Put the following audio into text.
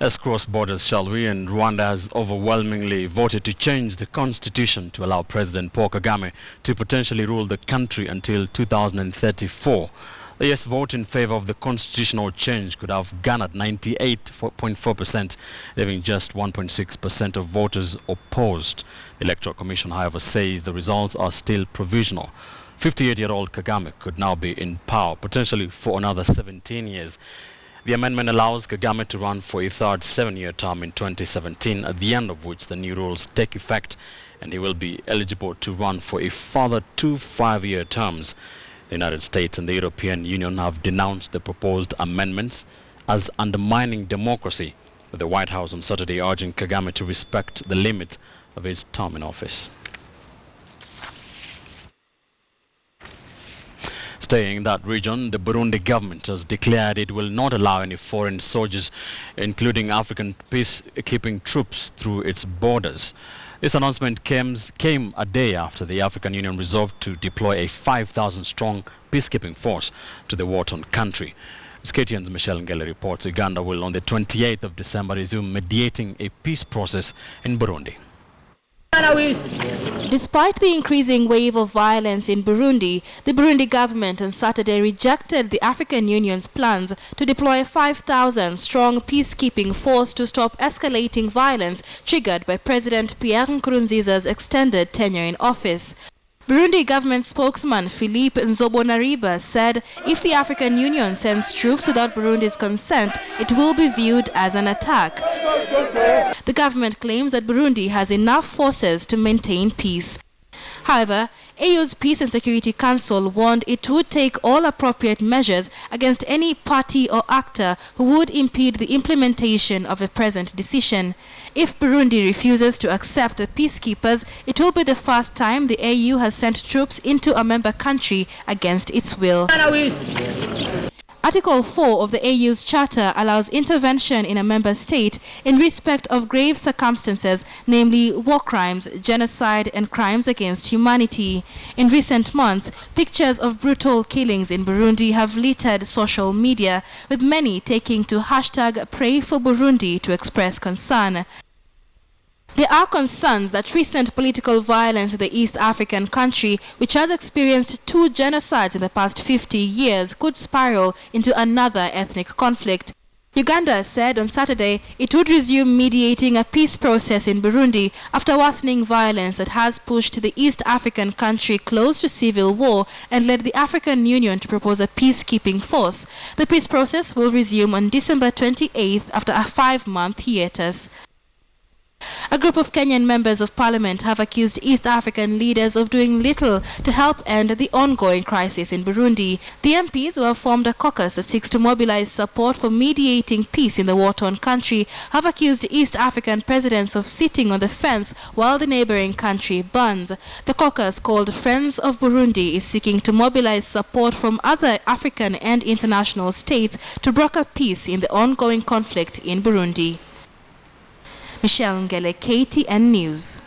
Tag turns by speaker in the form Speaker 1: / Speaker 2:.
Speaker 1: Let's cross borders, shall we? And Rwanda has overwhelmingly voted to change the constitution to allow President Paul Kagame to potentially rule the country until 2034. The yes vote in favor of the constitutional change could have garnered 98.4%, leaving just 1.6% of voters opposed. The Electoral Commission, however, says the results are still provisional. 58-year-old Kagame could now be in power, potentially for another 17 years. The amendment allows Kagame to run for a third 7-year term in 2017, at the end of which the new rules take effect, and he will be eligible to run for a further 2 5-year terms. The United States and the European Union have denounced the proposed amendments as undermining democracy, with the White House on Saturday urging Kagame to respect the limit of his term in office. Staying in that region, the Burundi government has declared it will not allow any foreign soldiers, including African peacekeeping troops, through its borders. This announcement came a day after the African Union resolved to deploy a 5,000-strong peacekeeping force to the war-torn country. As KTN's Michelle Ngele reports, Uganda will on the 28th of December resume mediating a peace process in Burundi.
Speaker 2: Despite the increasing wave of violence in Burundi, the Burundi government on Saturday rejected the African Union's plans to deploy a 5,000-strong peacekeeping force to stop escalating violence triggered by President Pierre Nkurunziza's extended tenure in office. Burundi government spokesman Philippe Nzobonariba said if the African Union sends troops without Burundi's consent, it will be viewed as an attack. The government claims that Burundi has enough forces to maintain peace. However, AU's Peace and Security Council warned it would take all appropriate measures against any party or actor who would impede the implementation of the present decision. If Burundi refuses to accept the peacekeepers, it will be the first time the AU has sent troops into a member country against its will. Article 4 of the AU's charter allows intervention in a member state in respect of grave circumstances, namely war crimes, genocide, and crimes against humanity. In recent months, pictures of brutal killings in Burundi have littered social media, with many taking to #PrayForBurundi to express concern. There are concerns that recent political violence in the East African country, which has experienced 2 genocides in the past 50 years, could spiral into another ethnic conflict. Uganda said on Saturday it would resume mediating a peace process in Burundi after worsening violence that has pushed the East African country close to civil war and led the African Union to propose a peacekeeping force. The peace process will resume on December 28th after a 5-month hiatus. A group of Kenyan members of parliament have accused East African leaders of doing little to help end the ongoing crisis in Burundi. The MPs, who have formed a caucus that seeks to mobilize support for mediating peace in the war-torn country, have accused East African presidents of sitting on the fence while the neighboring country burns. The caucus, called Friends of Burundi, is seeking to mobilize support from other African and international states to broker peace in the ongoing conflict in Burundi. Michelle Ngele, KTN News.